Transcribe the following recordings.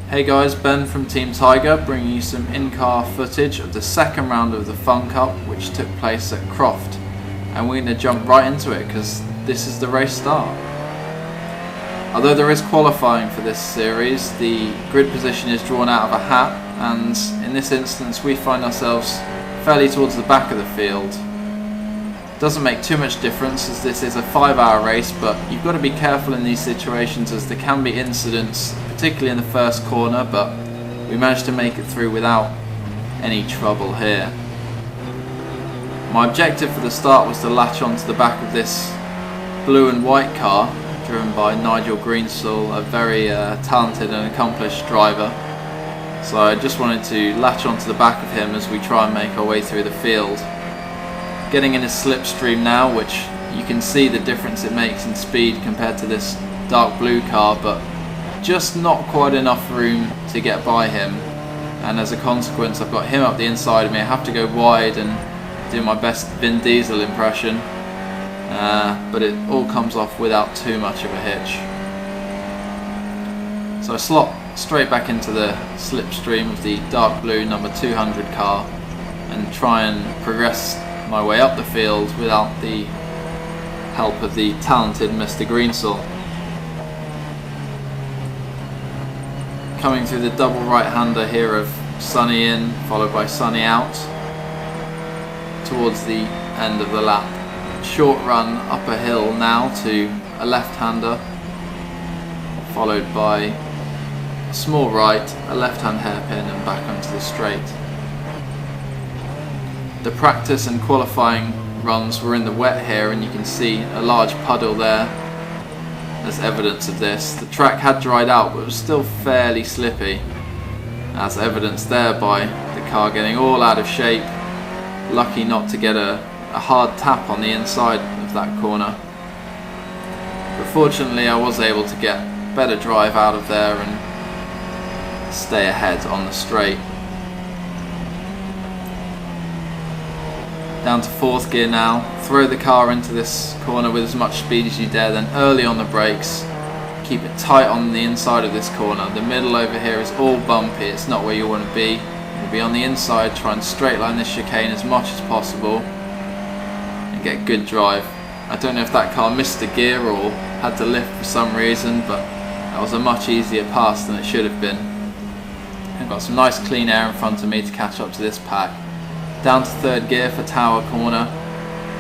Hey guys, Ben from Team Tiger bringing you some in-car footage of the second round of the Funcup which took place at Croft, and we're going to jump right into it because this is the race start. Although there is qualifying for this series, the grid position is drawn out of a hat, and in this instance we find ourselves fairly towards the back of the field. Doesn't make too much difference as this is a 5-hour race, but you've got to be careful in these situations as there can be incidents, particularly in the first corner, but we managed to make it through without any trouble here. My objective for the start was to latch onto the back of this blue and white car driven by Nigel Greensill, a very talented and accomplished driver. So I just wanted to latch onto the back of him as we try and make our way through the field. Getting in a slipstream now, which you can see the difference it makes in speed compared to this dark blue car, but just not quite enough room to get by him, and as a consequence I've got him up the inside of me. I have to go wide and do my best Vin Diesel impression, but it all comes off without too much of a hitch. So I slot straight back into the slipstream of the dark blue number 200 car and try and progress my way up the field without the help of the talented Mr. Greensill. Coming through the double right-hander here of Sonny in, followed by Sonny out, towards the end of the lap. Short run up a hill now to a left-hander, followed by a small right, a left-hand hairpin, and back onto the straight. The practice and qualifying runs were in the wet here, and you can see a large puddle there as evidence of this. The track had dried out but was still fairly slippy, as evidenced there by the car getting all out of shape. Lucky not to get a hard tap on the inside of that corner, but fortunately I was able to get better drive out of there and stay ahead on the straight. Down to 4th gear now, throw the car into this corner with as much speed as you dare, then early on the brakes, keep it tight on the inside of this corner. The middle over here is all bumpy, it's not where you want to be. You'll be on the inside, try and straight line this chicane as much as possible and get good drive. I don't know if that car missed a gear or had to lift for some reason, but that was a much easier pass than it should have been. I've got some nice clean air in front of me to catch up to this pack. Down to 3rd gear for Tower Corner.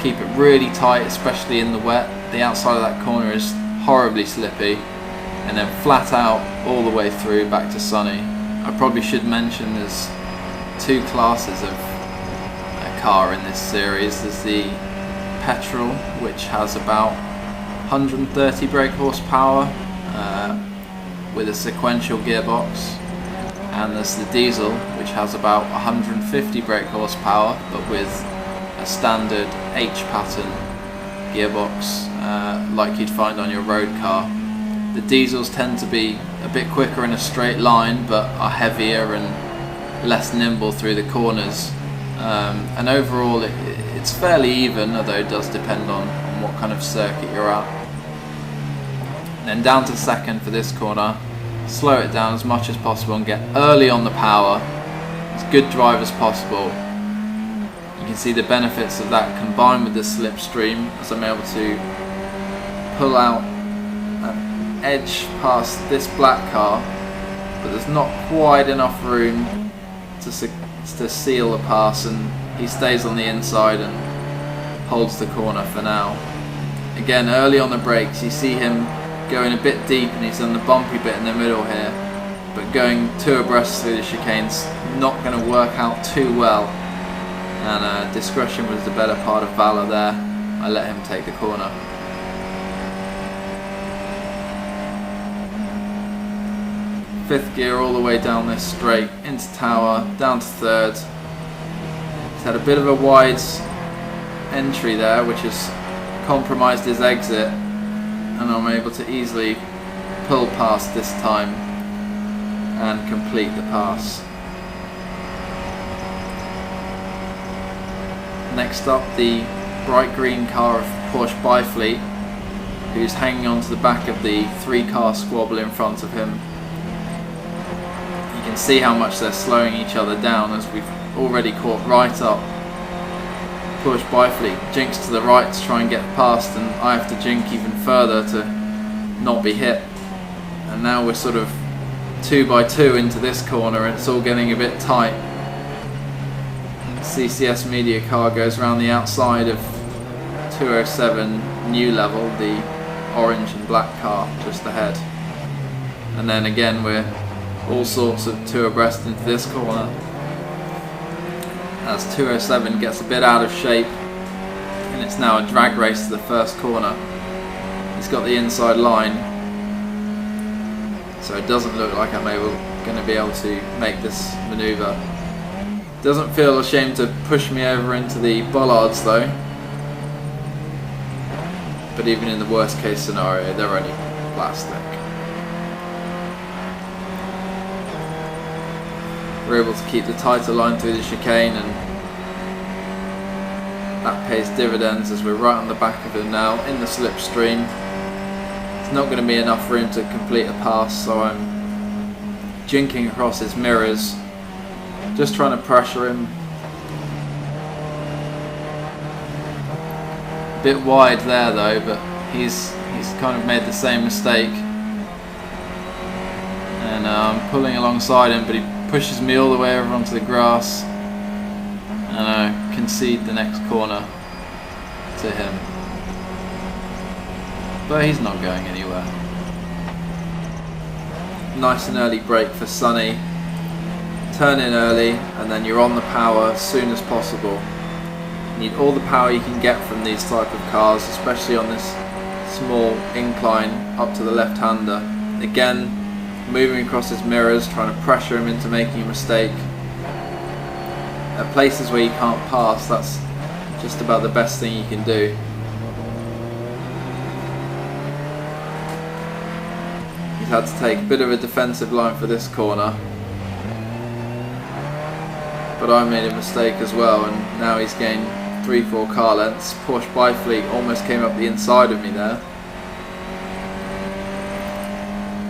Keep it really tight, especially in the wet. The outside of that corner is horribly slippy, and then flat out all the way through back to Sonny. I probably should mention there's 2 classes of a car in this series. There's the Petrol, which has about 130 brake horsepower with a sequential gearbox, and there's the Diesel, which has about 150 brake horsepower but with a standard H pattern gearbox like you'd find on your road car. The Diesels tend to be a bit quicker in a straight line but are heavier and less nimble through the corners, and overall it's fairly even, although it does depend on what kind of circuit you're at. And then down to 2nd for this corner. Slow it down as much as possible and get early on the power, as good drive as possible. You can see the benefits of that combined with the slipstream, as I'm able to pull out an edge past this black car, but there's not quite enough room to seal the pass, and he stays on the inside and holds the corner for now. Again, early on the brakes, you see him going a bit deep, and he's on the bumpy bit in the middle here, but going 2 abreast through the chicane's not going to work out too well, and discretion was the better part of valour there. I let him take the corner. Fifth gear all the way down this straight into Tower, down to 3rd. He's had a bit of a wide entry there, which has compromised his exit, and I'm able to easily pull past this time and complete the pass. Next up, the bright green car of Porsche Byfleet, who's hanging onto the back of the 3-car squabble in front of him. can see how much they're slowing each other down, as we've already caught right up. Push by fleet, jinks to the right to try and get past, and I have to jink even further to not be hit. And now we're sort of 2 by 2 into this corner, and it's all getting a bit tight. CCS Media car goes around the outside of 207 new level, the orange and black car just ahead. And then again we're all sorts of 2 abreast into this corner. As 207 gets a bit out of shape, and it's now a drag race to the first corner. He's got the inside line, so it doesn't look like I'm going to be able to make this manoeuvre. Doesn't feel ashamed to push me over into the bollards though, but even in the worst case scenario they're only plastic. We're able to keep the tighter line through the chicane, and that pays dividends as we're right on the back of him now in the slipstream. It's not going to be enough for him to complete a pass, so I'm jinking across his mirrors, just trying to pressure him. A bit wide there though, but he's kind of made the same mistake, and I'm pulling alongside him, but he pushes me all the way over onto the grass, and I concede the next corner to him. But he's not going anywhere. Nice and early break for Sonny. Turn in early, and then you're on the power as soon as possible. You need all the power you can get from these type of cars, especially on this small incline up to the left-hander. Again, moving across his mirrors, trying to pressure him into making a mistake. At places where you can't pass, that's just about the best thing you can do. He's had to take a bit of a defensive line for this corner, but I made a mistake as well, and now he's gained 3-4 car lengths. Porsche Byfleet almost came up the inside of me there,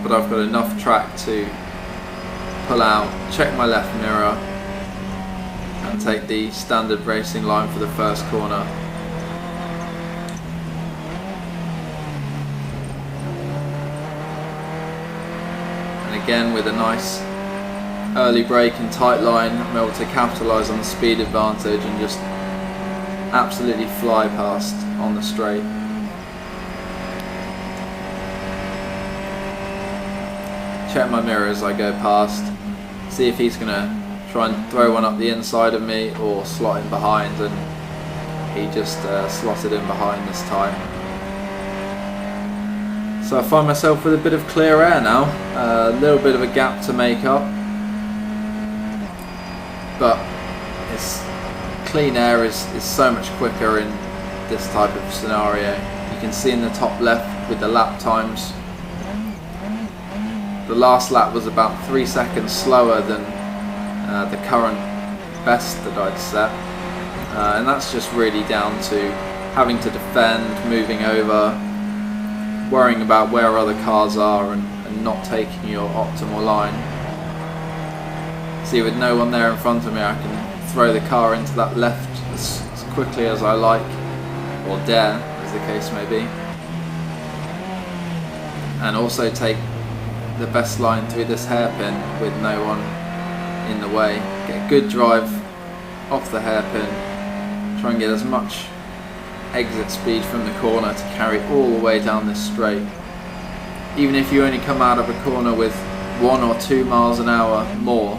but I've got enough track to pull out, check my left mirror, and take the standard racing line for the first corner. And again, with a nice early brake and tight line, I'm able to capitalise on the speed advantage and just absolutely fly past on the straight. Check my mirror as I go past, see if he's going to try and throw one up the inside of me or slot in behind, and he just slotted in behind this time. So I find myself with a bit of clear air now, a little bit of a gap to make up, but it's clean air is so much quicker in this type of scenario. You can see in the top left with the lap times, the last lap was about 3 seconds slower than the current best that I'd set, and that's just really down to having to defend, moving over, worrying about where other cars are, and not taking your optimal line. See, with no one there in front of me, I can throw the car into that left as quickly as I like, or dare, as the case may be, and also take the best line through this hairpin with no one in the way. Get a good drive off the hairpin, try and get as much exit speed from the corner to carry all the way down this straight. Even if you only come out of a corner with 1 or 2 miles an hour more,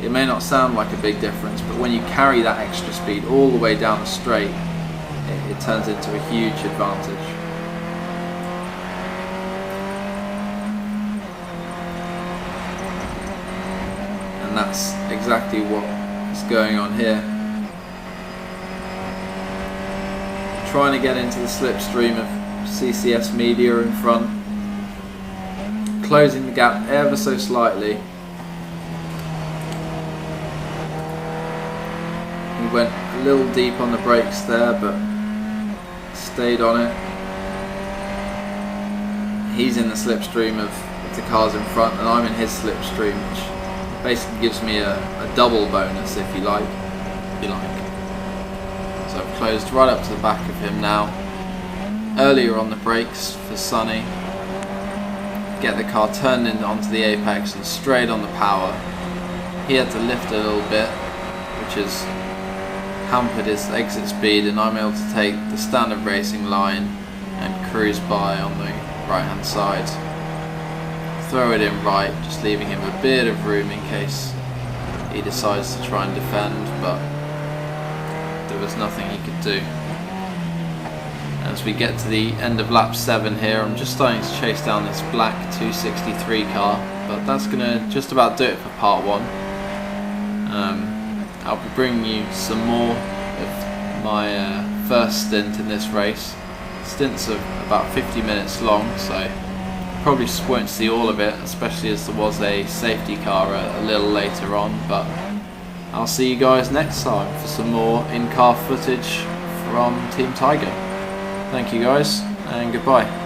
it may not sound like a big difference, but when you carry that extra speed all the way down the straight, it turns into a huge advantage. And that's exactly what is going on here. Trying to get into the slipstream of CCS Media in front, closing the gap ever so slightly. He went a little deep on the brakes there, but stayed on it. He's in the slipstream of the cars in front, and I'm in his slipstream, which Basically gives me a double bonus if you like. So I've closed right up to the back of him now. Earlier on the brakes for Sonny. Get the car turned in onto the apex and straight on the power. He had to lift a little bit, which has hampered his exit speed, and I'm able to take the standard racing line and cruise by on the right hand side. Throw it in right, just leaving him a bit of room in case he decides to try and defend, but there was nothing he could do. As we get to the end of lap 7 here, I'm just starting to chase down this black 263 car, but that's going to just about do it for part 1. I'll be bringing you some more of my first stint in this race. Stints of about 50 minutes long, so probably won't see all of it, especially as there was a safety car a little later on, but I'll see you guys next time for some more in-car footage from Team Tiger. Thank you guys, and goodbye.